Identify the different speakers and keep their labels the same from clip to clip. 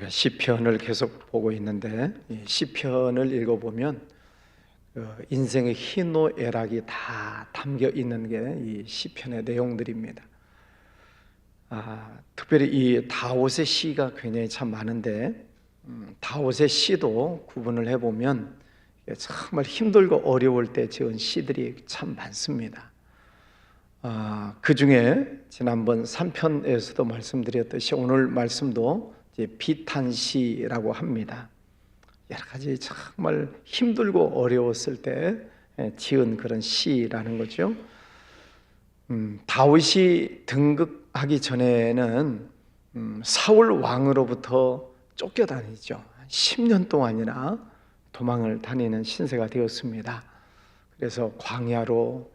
Speaker 1: 우리가 시편을 계속 보고 있는데, 이 시편을 읽어보면 인생의 희노애락이 다 담겨 있는 게 이 시편의 내용들입니다. 특별히 이 다윗의 시가 굉장히 참 많은데, 다윗의 시도 구분을 해보면 정말 힘들고 어려울 때 지은 시들이 참 많습니다. 그 중에 지난번 3편에서도 말씀드렸듯이 오늘 말씀도 이제 비탄시라고 합니다. 여러 가지 정말 힘들고 어려웠을 때 지은 그런 시라는 거죠. 다윗이 등극하기 전에는 사울 왕으로부터 쫓겨다니죠. 10년 동안이나 도망을 다니는 신세가 되었습니다. 그래서 광야로,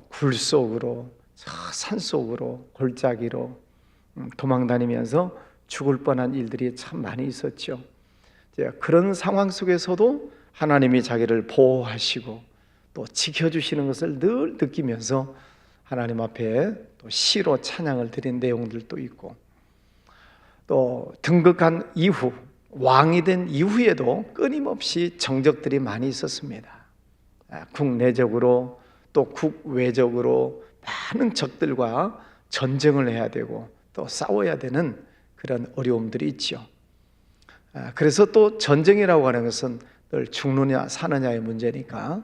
Speaker 1: 굴 속으로, 산속으로, 골짜기로 도망 다니면서 죽을 뻔한 일들이 참 많이 있었죠. 그런 상황 속에서도 하나님이 자기를 보호하시고 또 지켜주시는 것을 늘 느끼면서 하나님 앞에 또 시로 찬양을 드린 내용들도 있고, 또 등극한 이후, 왕이 된 이후에도 끊임없이 정적들이 많이 있었습니다. 국내적으로 또 국외적으로 많은 적들과 전쟁을 해야 되고 또 싸워야 되는 그런 어려움들이 있죠. 그래서 또 전쟁이라고 하는 것은 늘 죽느냐 사느냐의 문제니까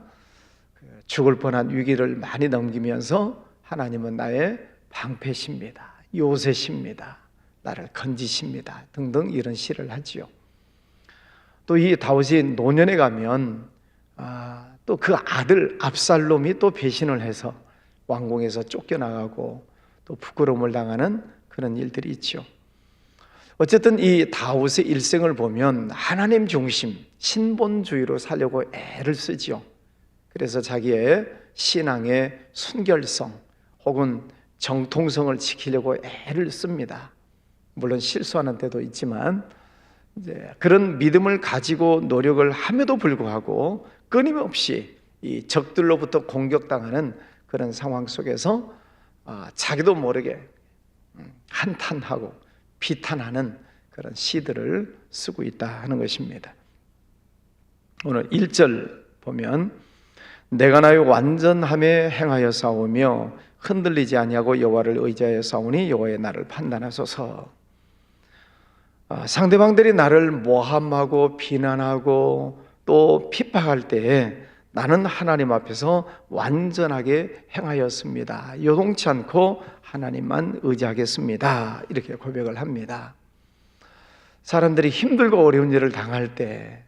Speaker 1: 죽을 뻔한 위기를 많이 넘기면서 하나님은 나의 방패십니다, 요새십니다, 나를 건지십니다 등등 이런 시를 하지요. 또 이 다윗이 노년에 가면 또 그 아들 압살롬이 또 배신을 해서 왕궁에서 쫓겨나가고 또 부끄러움을 당하는 그런 일들이 있죠. 어쨌든 이 다윗의 일생을 보면 하나님 중심, 신본주의로 살려고 애를 쓰죠. 그래서 자기의 신앙의 순결성 혹은 정통성을 지키려고 애를 씁니다. 물론 실수하는 때도 있지만 그런 믿음을 가지고 노력을 함에도 불구하고 끊임없이 이 적들로부터 공격당하는 그런 상황 속에서 자기도 모르게 한탄하고 비탄하는 그런 시들을 쓰고 있다 하는 것입니다. 오늘 1절 보면 내가 나의 완전함에 행하여 싸우며 흔들리지 아니하고 여호와를 의지하여 싸우니 여호와의 나를 판단하소서. 상대방들이 나를 모함하고 비난하고 또 핍박할 때에 나는 하나님 앞에서 완전하게 행하였습니다. 요동치 않고 하나님만 의지하겠습니다. 이렇게 고백을 합니다. 사람들이 힘들고 어려운 일을 당할 때,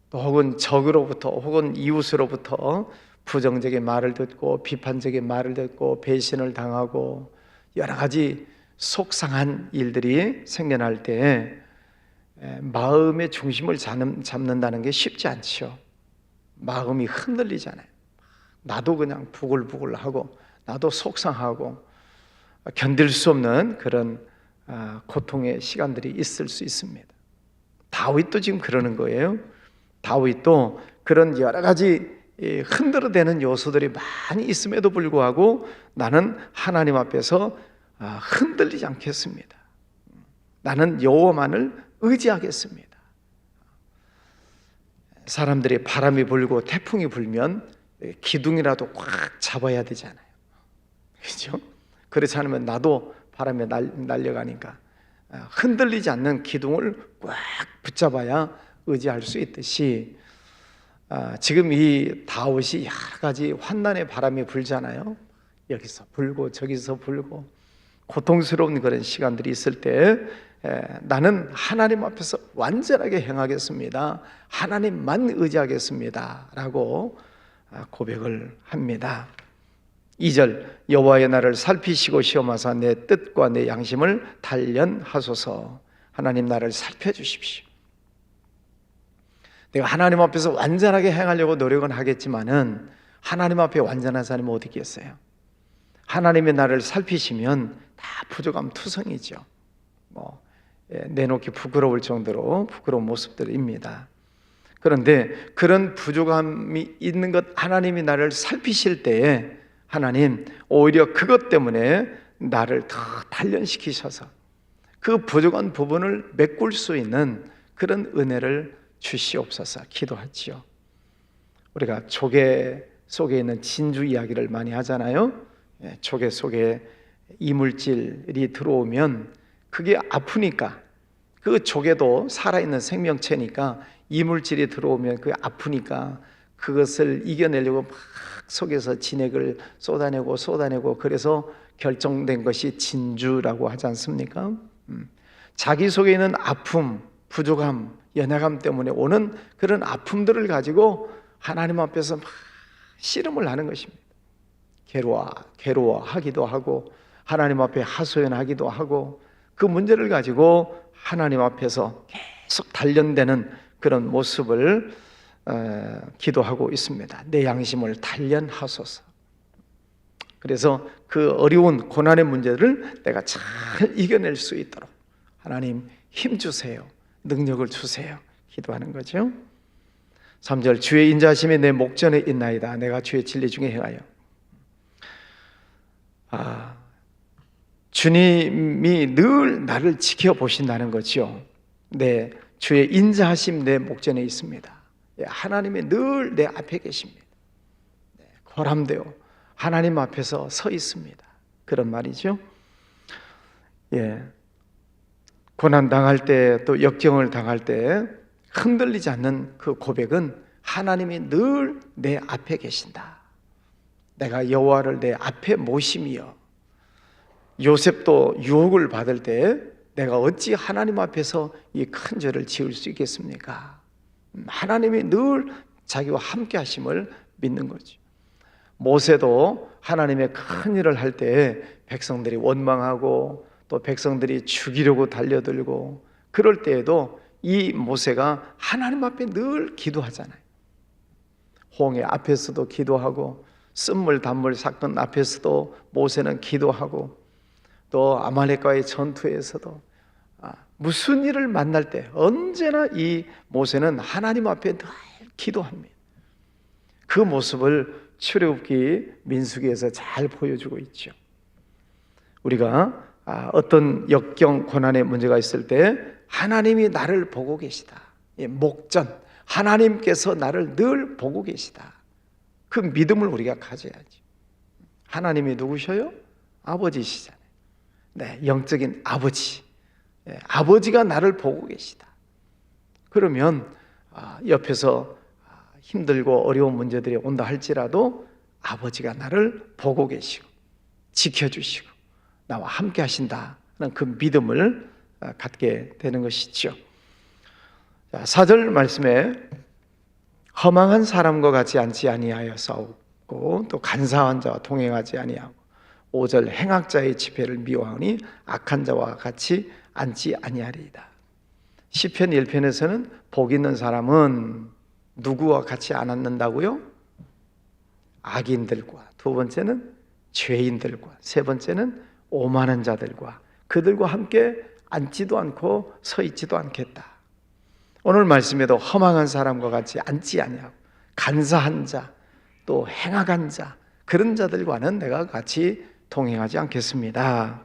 Speaker 1: 또 혹은 적으로부터 혹은 이웃으로부터 부정적인 말을 듣고 비판적인 말을 듣고 배신을 당하고 여러 가지 속상한 일들이 생겨날 때 마음의 중심을 잡는다는 게 쉽지 않죠. 마음이 흔들리잖아요. 나도 그냥 부글부글하고 나도 속상하고 견딜 수 없는 그런 고통의 시간들이 있을 수 있습니다. 다윗도 지금 그러는 거예요. 다윗도 그런 여러 가지 흔들어대는 요소들이 많이 있음에도 불구하고 나는 하나님 앞에서 흔들리지 않겠습니다. 나는 여호와만을 의지하겠습니다. 사람들이 바람이 불고 태풍이 불면 기둥이라도 꽉 잡아야 되잖아요. 그렇죠? 그렇지 않으면 나도 바람에 날려가니까 흔들리지 않는 기둥을 꽉 붙잡아야 의지할 수 있듯이 지금 이 다윗이 여러 가지 환난의 바람이 불잖아요. 여기서 불고 저기서 불고 고통스러운 그런 시간들이 있을 때 나는 하나님 앞에서 완전하게 행하겠습니다, 하나님만 의지하겠습니다 라고 고백을 합니다. 2절 여호와의 나를 살피시고 시험하사 내 뜻과 내 양심을 단련하소서. 하나님 나를 살펴주십시오. 내가 하나님 앞에서 완전하게 행하려고 노력은 하겠지만은 하나님 앞에 완전한 사람이 어디 있겠어요? 하나님의 나를 살피시면 다 부족함 투성이죠. 내놓기 부끄러울 정도로 부끄러운 모습들입니다. 그런데 그런 부족함이 있는 것 하나님이 나를 살피실 때에 하나님 오히려 그것 때문에 나를 더 단련시키셔서 그 부족한 부분을 메꿀 수 있는 그런 은혜를 주시옵소서 기도하지요. 우리가 조개 속에 있는 진주 이야기를 많이 하잖아요. 조개 속에 이물질이 들어오면 그게 아프니까, 그 조개도 살아있는 생명체니까 이물질이 들어오면 그게 아프니까 그것을 이겨내려고 막 속에서 진액을 쏟아내고 그래서 결정된 것이 진주라고 하지 않습니까? 자기 속에 있는 아픔, 부족함, 연약함 때문에 오는 그런 아픔들을 가지고 하나님 앞에서 막 씨름을 하는 것입니다. 괴로워하기도 하고 하나님 앞에 하소연하기도 하고 그 문제를 가지고 하나님 앞에서 계속 단련되는 그런 모습을 기도하고 있습니다. 내 양심을 단련하소서. 그래서 그 어려운 고난의 문제를 내가 잘 이겨낼 수 있도록 하나님 힘 주세요. 능력을 주세요. 기도하는 거죠. 3절 주의 인자하심이 내 목전에 있나이다. 내가 주의 진리 중에 행하여. 주님이 늘 나를 지켜보신다는 거죠. 네, 주의 인자하심 내 목전에 있습니다. 하나님이 늘 내 앞에 계십니다. 고람되어 하나님 앞에서 서 있습니다. 그런 말이죠. 고난 당할 때 또 역경을 당할 때 흔들리지 않는 그 고백은 하나님이 늘 내 앞에 계신다. 내가 여호와를 내 앞에 모심이여. 요셉도 유혹을 받을 때 내가 어찌 하나님 앞에서 이 큰 죄를 지을 수 있겠습니까? 하나님이 늘 자기와 함께 하심을 믿는 거죠. 모세도 하나님의 큰 일을 할 때 백성들이 원망하고 또 백성들이 죽이려고 달려들고 그럴 때에도 이 모세가 하나님 앞에 늘 기도하잖아요. 홍해 앞에서도 기도하고 쓴물 단물 사건 앞에서도 모세는 기도하고 또 아말렉과의 전투에서도 무슨 일을 만날 때 언제나 이 모세는 하나님 앞에 늘 기도합니다. 그 모습을 출애굽기 민수기에서 잘 보여주고 있죠. 우리가 어떤 역경 고난의 문제가 있을 때 하나님이 나를 보고 계시다. 목전 하나님께서 나를 늘 보고 계시다. 그 믿음을 우리가 가져야지. 하나님이 누구셔요? 아버지시잖아요. 네, 영적인 아버지. 아버지가 나를 보고 계시다. 그러면 옆에서 힘들고 어려운 문제들이 온다 할지라도 아버지가 나를 보고 계시고 지켜주시고 나와 함께 하신다는 그 믿음을 갖게 되는 것이죠. 4절 말씀에 허망한 사람과 같이 앉지 아니하여 싸우고 또 간사한 자와 동행하지 아니하고 5절 행악자의 지폐를 미워하니 악한 자와 같이 앉지 아니하리이다. 시편 1편에서는 복 있는 사람은 누구와 같이 안 앉는다고요? 악인들과, 두 번째는 죄인들과, 세 번째는 오만한 자들과, 그들과 함께 앉지도 않고 서 있지도 않겠다. 오늘 말씀에도 허망한 사람과 같이 앉지 아니하고 간사한 자, 또 행악한 자, 그런 자들과는 내가 같이 동행하지 않겠습니다.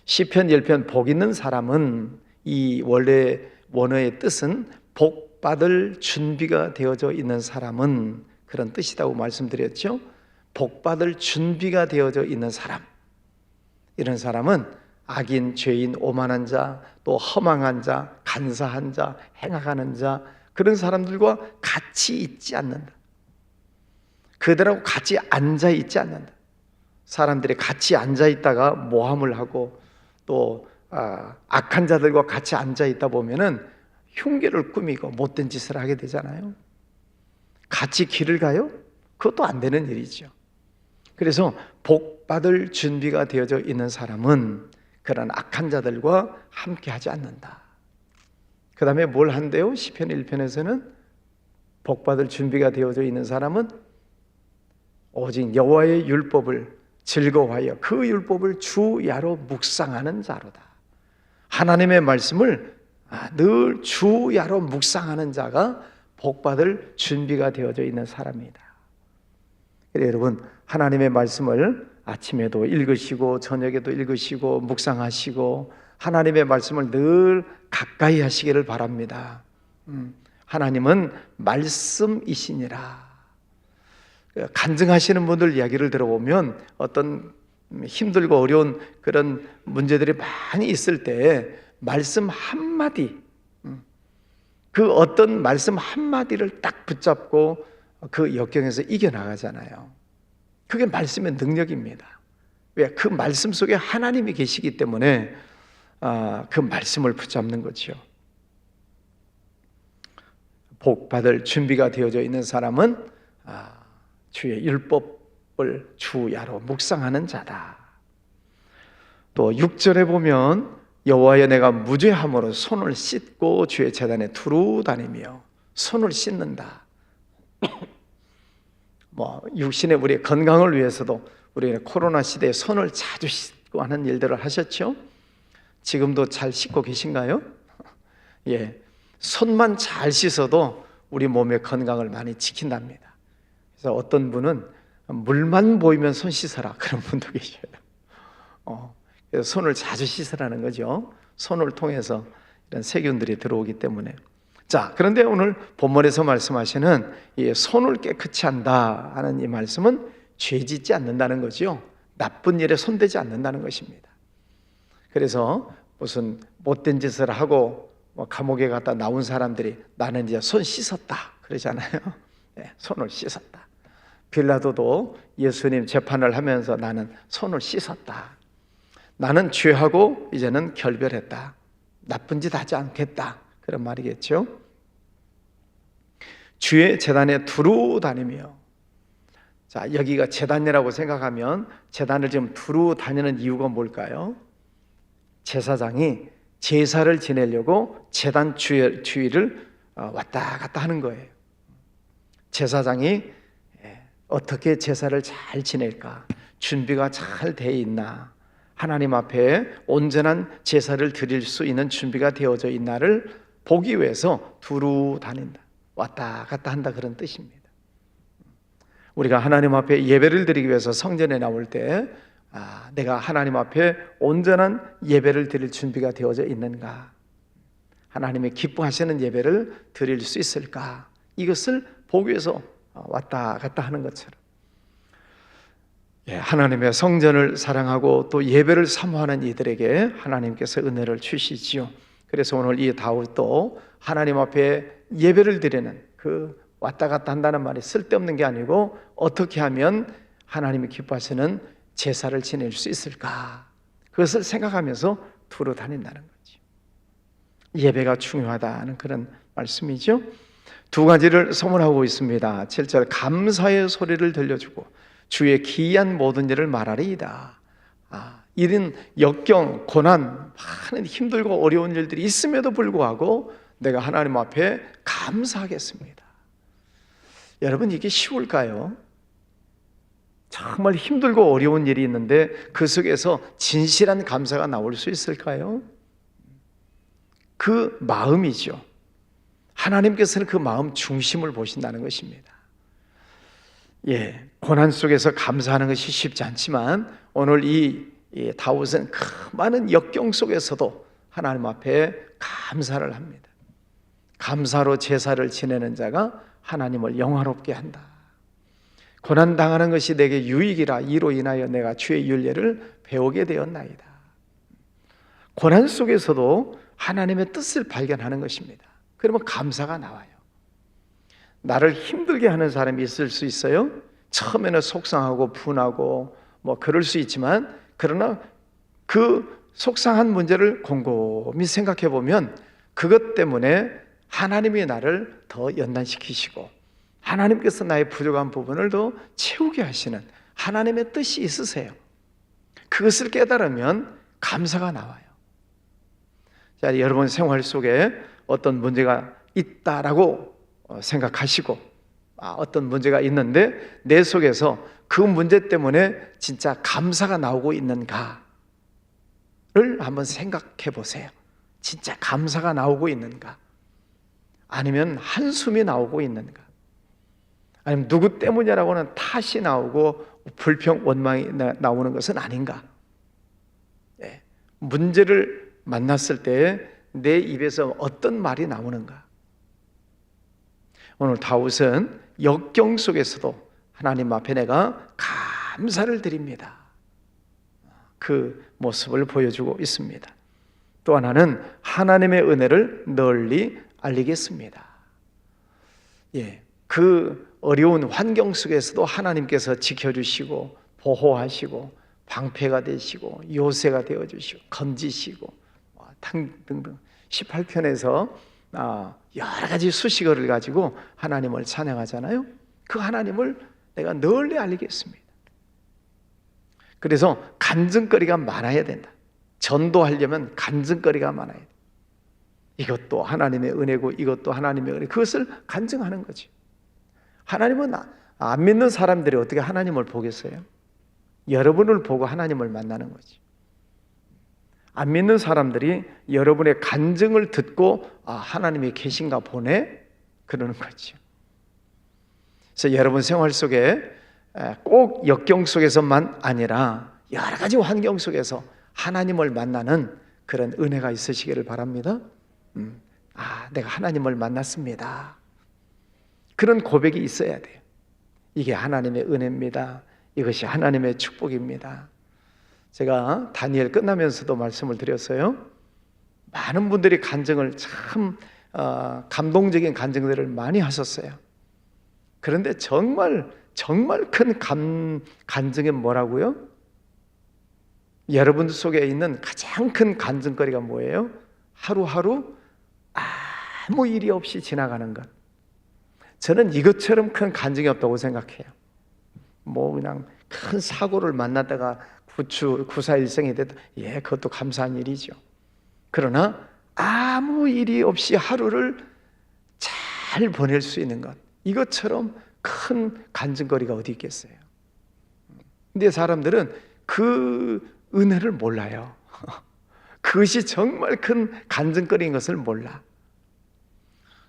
Speaker 1: 시편 1편 복 있는 사람은 이 원래 원어의 뜻은 복 받을 준비가 되어져 있는 사람은 그런 뜻이라고 말씀드렸죠. 복 받을 준비가 되어져 있는 사람, 이런 사람은 악인, 죄인, 오만한 자, 또 허망한 자, 간사한 자, 행악하는 자, 그런 사람들과 같이 있지 않는다. 그들하고 같이 앉아 있지 않는다. 사람들이 같이 앉아 있다가 모함을 하고 또 악한 자들과 같이 앉아 있다 보면은 흉계를 꾸미고 못된 짓을 하게 되잖아요. 같이 길을 가요? 그것도 안 되는 일이죠. 그래서 복 받을 준비가 되어져 있는 사람은 그런 악한 자들과 함께 하지 않는다. 그 다음에 뭘 한대요? 시편 1편에서는 복 받을 준비가 되어져 있는 사람은 오직 여호와의 율법을 즐거워하여 그 율법을 주야로 묵상하는 자로다. 하나님의 말씀을 늘 주야로 묵상하는 자가 복받을 준비가 되어져 있는 사람이다. 그래서 여러분, 하나님의 말씀을 아침에도 읽으시고 저녁에도 읽으시고 묵상하시고 하나님의 말씀을 늘 가까이 하시기를 바랍니다. 하나님은 말씀이시니라. 간증하시는 분들 이야기를 들어보면 어떤 힘들고 어려운 그런 문제들이 많이 있을 때 말씀 한마디, 그 어떤 말씀 한마디를 딱 붙잡고 그 역경에서 이겨나가잖아요. 그게 말씀의 능력입니다. 왜? 그 말씀 속에 하나님이 계시기 때문에 그 말씀을 붙잡는 거죠. 복 받을 준비가 되어져 있는 사람은 주의 율법을 주야로 묵상하는 자다. 또 6절에 보면 여호와여 내가 무죄함으로 손을 씻고 주의 제단에 두루 다니며 손을 씻는다. 육신의 우리의 건강을 위해서도 우리가 코로나 시대에 손을 자주 씻고 하는 일들을 하셨죠? 지금도 잘 씻고 계신가요? 예, 손만 잘 씻어도 우리 몸의 건강을 많이 지킨답니다. 그래서 어떤 분은 물만 보이면 손 씻어라 그런 분도 계셔요. 그래서 손을 자주 씻으라는 거죠. 손을 통해서 이런 세균들이 들어오기 때문에. 자, 그런데 오늘 본문에서 말씀하시는 이 손을 깨끗이 한다 하는 이 말씀은 죄 짓지 않는다는 거죠. 나쁜 일에 손대지 않는다는 것입니다. 그래서 무슨 못된 짓을 하고 감옥에 갔다 나온 사람들이 나는 이제 손 씻었다 그러잖아요. 네, 손을 씻었다. 빌라도도 예수님 재판을 하면서 나는 손을 씻었다. 나는 죄하고 이제는 결별했다. 나쁜 짓 하지 않겠다. 그런 말이겠죠. 주의 제단에 두루 다니며. 자, 여기가 제단이라고 생각하면 제단을 지금 두루 다니는 이유가 뭘까요? 제사장이 제사를 지내려고 제단 주위를 왔다 갔다 하는 거예요. 제사장이 어떻게 제사를 잘 지낼까? 준비가 잘 돼 있나? 하나님 앞에 온전한 제사를 드릴 수 있는 준비가 되어져 있나를 보기 위해서 두루 다닌다. 왔다 갔다 한다 그런 뜻입니다. 우리가 하나님 앞에 예배를 드리기 위해서 성전에 나올 때 내가 하나님 앞에 온전한 예배를 드릴 준비가 되어져 있는가? 하나님의 기뻐하시는 예배를 드릴 수 있을까? 이것을 보기 위해서 왔다 갔다 하는 것처럼 하나님의 성전을 사랑하고 또 예배를 사모하는 이들에게 하나님께서 은혜를 주시지요. 그래서 오늘 이 다윗도 하나님 앞에 예배를 드리는 그 왔다 갔다 한다는 말이 쓸데없는 게 아니고 어떻게 하면 하나님이 기뻐하시는 제사를 지낼 수 있을까? 그것을 생각하면서 두루 다닌다는 거죠. 예배가 중요하다는 그런 말씀이죠. 두 가지를 소문하고 있습니다. 7절 감사의 소리를 들려주고 주의 기이한 모든 일을 말하리이다. 이런 역경, 고난, 많은 힘들고 어려운 일들이 있음에도 불구하고 내가 하나님 앞에 감사하겠습니다. 여러분 이게 쉬울까요? 정말 힘들고 어려운 일이 있는데 그 속에서 진실한 감사가 나올 수 있을까요? 그 마음이죠. 하나님께서는 그 마음 중심을 보신다는 것입니다. 고난 속에서 감사하는 것이 쉽지 않지만 오늘 이 다윗은 그 많은 역경 속에서도 하나님 앞에 감사를 합니다. 감사로 제사를 지내는 자가 하나님을 영화롭게 한다. 고난 당하는 것이 내게 유익이라 이로 인하여 내가 주의 윤례를 배우게 되었나이다. 고난 속에서도 하나님의 뜻을 발견하는 것입니다. 그러면 감사가 나와요. 나를 힘들게 하는 사람이 있을 수 있어요. 처음에는 속상하고 분하고 그럴 수 있지만 그러나 그 속상한 문제를 곰곰이 생각해 보면 그것 때문에 하나님이 나를 더 연단시키시고 하나님께서 나의 부족한 부분을 더 채우게 하시는 하나님의 뜻이 있으세요. 그것을 깨달으면 감사가 나와요. 자, 여러분 생활 속에 어떤 문제가 있다라고 생각하시고 어떤 문제가 있는데 내 속에서 그 문제 때문에 진짜 감사가 나오고 있는가를 한번 생각해 보세요. 진짜 감사가 나오고 있는가? 아니면 한숨이 나오고 있는가? 아니면 누구 때문이라고는 탓이 나오고 불평, 원망이 나오는 것은 아닌가? 문제를 만났을 때 내 입에서 어떤 말이 나오는가? 오늘 다윗은 역경 속에서도 하나님 앞에 내가 감사를 드립니다. 그 모습을 보여주고 있습니다. 또 하나는 하나님의 은혜를 널리 알리겠습니다. 그 어려운 환경 속에서도 하나님께서 지켜주시고 보호하시고 방패가 되시고 요새가 되어주시고 건지시고 등등 18편에서 여러 가지 수식어를 가지고 하나님을 찬양하잖아요. 그 하나님을 내가 널리 알리겠습니다. 그래서 간증거리가 많아야 된다. 전도하려면 간증거리가 많아야 돼. 이것도 하나님의 은혜고 이것도 하나님의 은혜, 그것을 간증하는 거지. 하나님은 안 믿는 사람들이 어떻게 하나님을 보겠어요? 여러분을 보고 하나님을 만나는 거지. 안 믿는 사람들이 여러분의 간증을 듣고 하나님이 계신가 보네? 그러는 거죠. 그래서 여러분 생활 속에 꼭 역경 속에서만 아니라 여러 가지 환경 속에서 하나님을 만나는 그런 은혜가 있으시기를 바랍니다. 내가 하나님을 만났습니다. 그런 고백이 있어야 돼요. 이게 하나님의 은혜입니다. 이것이 하나님의 축복입니다. 제가 다니엘 끝나면서도 말씀을 드렸어요. 많은 분들이 간증을 참 감동적인 간증들을 많이 하셨어요. 그런데 정말 큰 간증이 뭐라고요? 여러분 속에 있는 가장 큰 간증거리가 뭐예요? 하루하루 아무 일이 없이 지나가는 것. 저는 이것처럼 큰 간증이 없다고 생각해요. 그냥 큰 사고를 만났다가 구사일생이 됐다. 그것도 감사한 일이죠. 그러나 아무 일이 없이 하루를 잘 보낼 수 있는 것, 이것처럼 큰 간증거리가 어디 있겠어요? 근데 사람들은 그 은혜를 몰라요. 그것이 정말 큰 간증거리인 것을 몰라.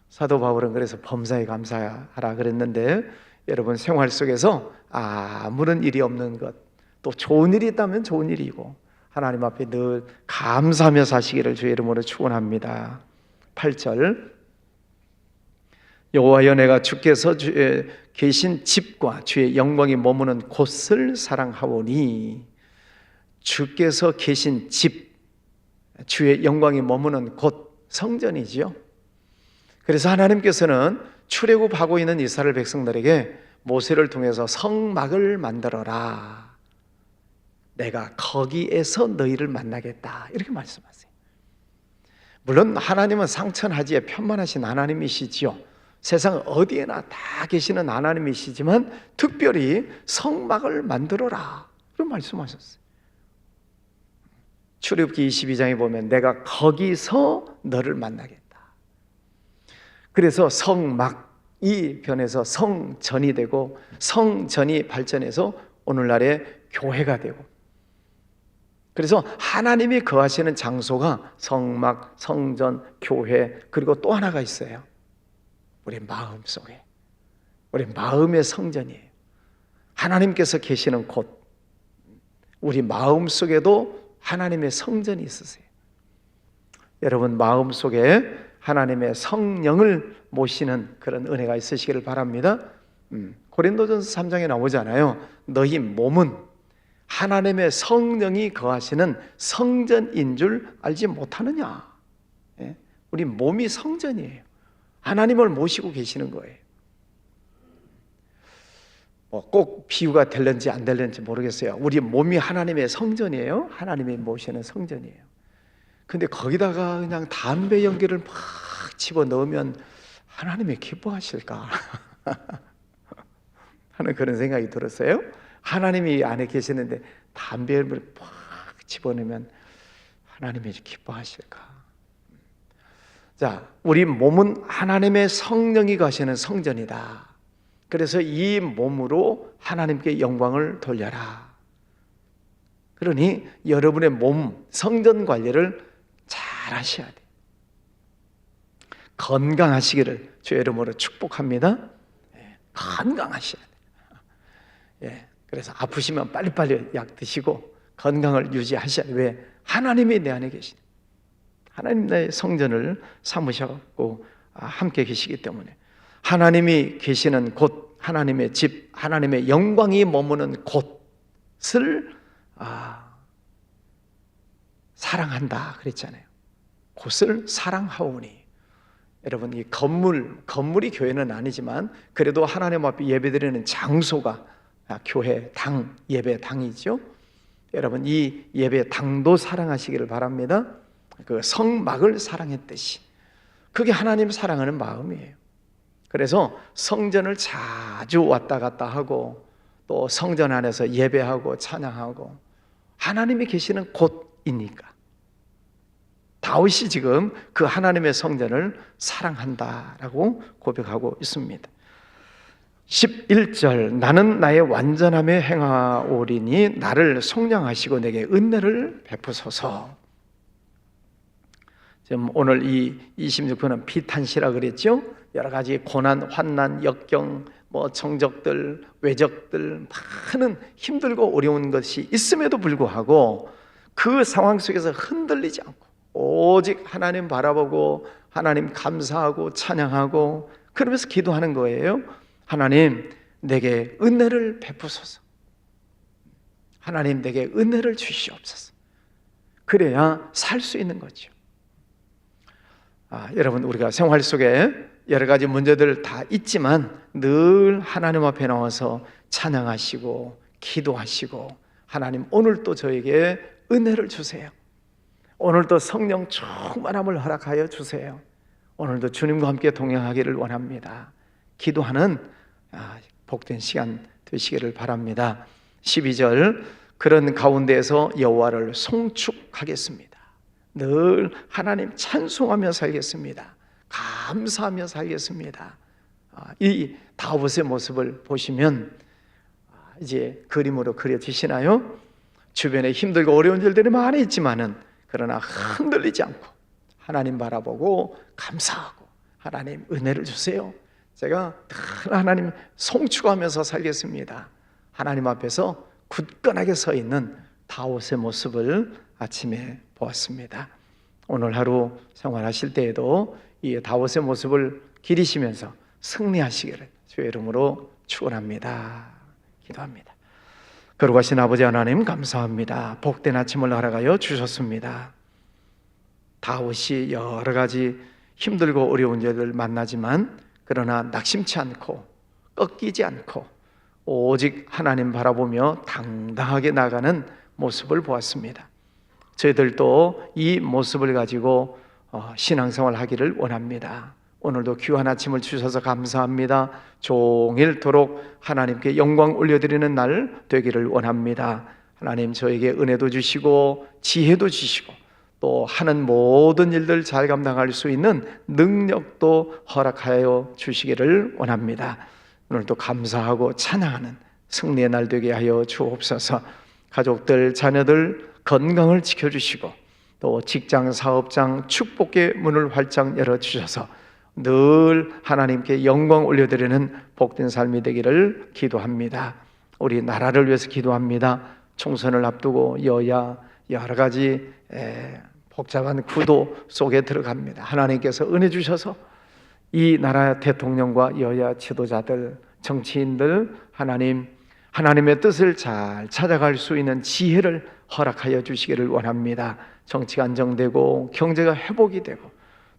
Speaker 1: 사도 바울은 그래서 범사에 감사하라 그랬는데, 여러분 생활 속에서 아무런 일이 없는 것, 또 좋은 일이 있다면 좋은 일이고 하나님 앞에 늘 감사하며 사시기를 주의 이름으로 축원합니다. 8절, 여호와여 내가 주께서 계신 집과 주의 영광이 머무는 곳을 사랑하오니. 주께서 계신 집, 주의 영광이 머무는 곳, 성전이지요. 그래서 하나님께서는 출애굽하고 있는 이스라엘 백성들에게 모세를 통해서 성막을 만들어라. 내가 거기에서 너희를 만나겠다. 이렇게 말씀하세요. 물론 하나님은 상천하지에 편만하신 하나님이시지요. 세상 어디에나 다 계시는 하나님이시지만 특별히 성막을 만들어라. 그런 말씀하셨어요. 출애굽기 22장에 보면 내가 거기서 너를 만나겠다. 그래서 성막이 변해서 성전이 되고, 성전이 발전해서 오늘날의 교회가 되고, 그래서 하나님이 거하시는 장소가 성막, 성전, 교회, 그리고 또 하나가 있어요. 우리 마음 속에, 우리 마음의 성전이에요. 하나님께서 계시는 곳, 우리 마음 속에도 하나님의 성전이 있으세요. 여러분 마음 속에 하나님의 성령을 모시는 그런 은혜가 있으시기를 바랍니다. 고린도전서 3장에 나오잖아요. 너희 몸은 하나님의 성령이 거하시는 성전인 줄 알지 못하느냐. 우리 몸이 성전이에요. 하나님을 모시고 계시는 거예요. 꼭 비유가 될는지 안 될는지 모르겠어요. 우리 몸이 하나님의 성전이에요. 하나님이 모시는 성전이에요. 근데 거기다가 그냥 담배 연기를 막 집어넣으면 하나님이 기뻐하실까 하는 그런 생각이 들었어요. 하나님이 안에 계시는데 담배를 막 집어넣으면 하나님이 기뻐하실까? 자, 우리 몸은 하나님의 성령이 가시는 성전이다. 그래서 이 몸으로 하나님께 영광을 돌려라. 그러니 여러분의 몸 성전 관리를 잘 하셔야 돼요. 건강하시기를 주의 이름으로 축복합니다. 건강하셔야 돼요. 그래서 아프시면 빨리빨리 약 드시고 건강을 유지하셔야 돼요. 왜? 하나님이 내 안에 계시니, 하나님 나의 성전을 삼으셔갖고 함께 계시기 때문에, 하나님이 계시는 곳, 하나님의 집, 하나님의 영광이 머무는 곳을 사랑한다 그랬잖아요. 곳을 사랑하오니. 여러분, 이 건물이 교회는 아니지만 그래도 하나님 앞에 예배드리는 장소가 교회 당, 예배 당이죠. 여러분, 이 예배 당도 사랑하시기를 바랍니다. 그 성막을 사랑했듯이, 그게 하나님 사랑하는 마음이에요. 그래서 성전을 자주 왔다 갔다 하고, 또 성전 안에서 예배하고 찬양하고, 하나님이 계시는 곳이니까 다윗이 지금 그 하나님의 성전을 사랑한다라고 고백하고 있습니다. 11절, 나는 나의 완전함에 행하오리니 나를 속량하시고 내게 은혜를 베푸소서. 지금 오늘 이 26편은 비탄시라 그랬죠. 여러 가지 고난, 환난, 역경, 정적들, 외적들, 많은 힘들고 어려운 것이 있음에도 불구하고 그 상황 속에서 흔들리지 않고 오직 하나님 바라보고 하나님 감사하고 찬양하고, 그러면서 기도하는 거예요. 하나님, 내게 은혜를 베푸소서. 하나님, 내게 은혜를 주시옵소서. 그래야 살 수 있는 거죠. 여러분, 우리가 생활 속에 여러 가지 문제들 다 있지만 늘 하나님 앞에 나와서 찬양하시고 기도하시고, 하나님 오늘도 저에게 은혜를 주세요. 오늘도 성령 충만함을 허락하여 주세요. 오늘도 주님과 함께 동행하기를 원합니다. 기도하는 복된 시간 되시기를 바랍니다. 12절, 그런 가운데에서 여호와를 송축하겠습니다. 늘 하나님 찬송하며 살겠습니다. 감사하며 살겠습니다. 이 다윗의 모습을 보시면 이제 그림으로 그려지시나요? 주변에 힘들고 어려운 일들이 많이 있지만은 그러나 흔들리지 않고 하나님 바라보고 감사하고, 하나님 은혜를 주세요. 제가 늘 하나님 송축하면서 살겠습니다. 하나님 앞에서 굳건하게 서 있는 다윗의 모습을 아침에 보았습니다. 오늘 하루 생활하실 때에도 이 다윗의 모습을 기리시면서 승리하시기를 주의 이름으로 축원합니다. 기도합니다. 거룩하신 아버지 하나님, 감사합니다. 복된 아침을 허락하여 주셨습니다. 다윗이 여러 가지 힘들고 어려운 일을 만나지만 그러나 낙심치 않고 꺾이지 않고 오직 하나님 바라보며 당당하게 나가는 모습을 보았습니다. 저희들도 이 모습을 가지고 신앙생활 하기를 원합니다. 오늘도 귀한 아침을 주셔서 감사합니다. 종일토록 하나님께 영광 올려드리는 날 되기를 원합니다. 하나님, 저에게 은혜도 주시고 지혜도 주시고 또 하는 모든 일들 잘 감당할 수 있는 능력도 허락하여 주시기를 원합니다. 오늘도 감사하고 찬양하는 승리의 날 되게 하여 주옵소서. 가족들, 자녀들 건강을 지켜주시고 또 직장, 사업장 축복의 문을 활짝 열어주셔서 늘 하나님께 영광 올려드리는 복된 삶이 되기를 기도합니다. 우리 나라를 위해서 기도합니다. 총선을 앞두고 여야 여러 가지 복잡한 구도 속에 들어갑니다. 하나님께서 은혜 주셔서 이 나라 대통령과 여야 지도자들, 정치인들, 하나님의 뜻을 잘 찾아갈 수 있는 지혜를 허락하여 주시기를 원합니다. 정치가 안정되고 경제가 회복이 되고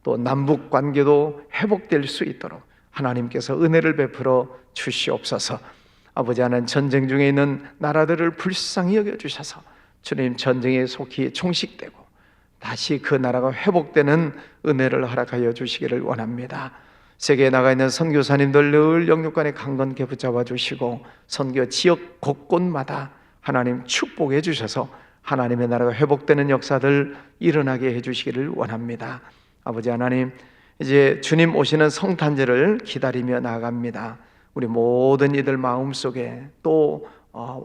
Speaker 1: 또 남북 관계도 회복될 수 있도록 하나님께서 은혜를 베풀어 주시옵소서. 아버지 하나님, 전쟁 중에 있는 나라들을 불쌍히 여겨주셔서 주님 전쟁에 속히 종식되고 다시 그 나라가 회복되는 은혜를 허락하여 주시기를 원합니다. 세계에 나가 있는 선교사님들 늘 영육간에 강건케 붙잡아 주시고 선교 지역 곳곳마다 하나님 축복해 주셔서 하나님의 나라가 회복되는 역사들 일어나게 해주시기를 원합니다. 아버지 하나님, 이제 주님 오시는 성탄절을 기다리며 나아갑니다. 우리 모든 이들 마음속에 또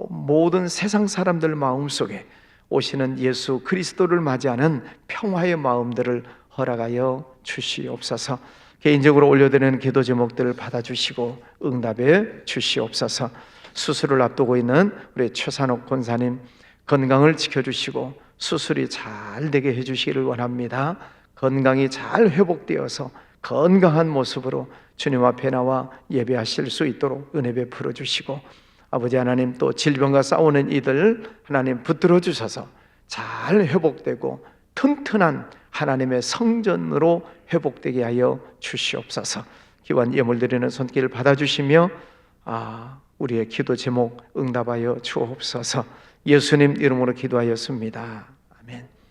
Speaker 1: 모든 세상 사람들 마음속에 오시는 예수 그리스도를 맞이하는 평화의 마음들을 허락하여 주시옵소서. 개인적으로 올려드리는 기도 제목들을 받아주시고 응답해 주시옵소서. 수술을 앞두고 있는 우리 최산옥 권사님 건강을 지켜주시고 수술이 잘 되게 해주시기를 원합니다. 건강이 잘 회복되어서 건강한 모습으로 주님 앞에 나와 예배하실 수 있도록 은혜 베풀어 주시고, 아버지 하나님, 또 질병과 싸우는 이들 하나님 붙들어 주셔서 잘 회복되고 튼튼한 하나님의 성전으로 회복되게 하여 주시옵소서. 기원 예물 드리는 손길을 받아주시며 우리의 기도 제목 응답하여 주옵소서. 예수님 이름으로 기도하였습니다. 아멘.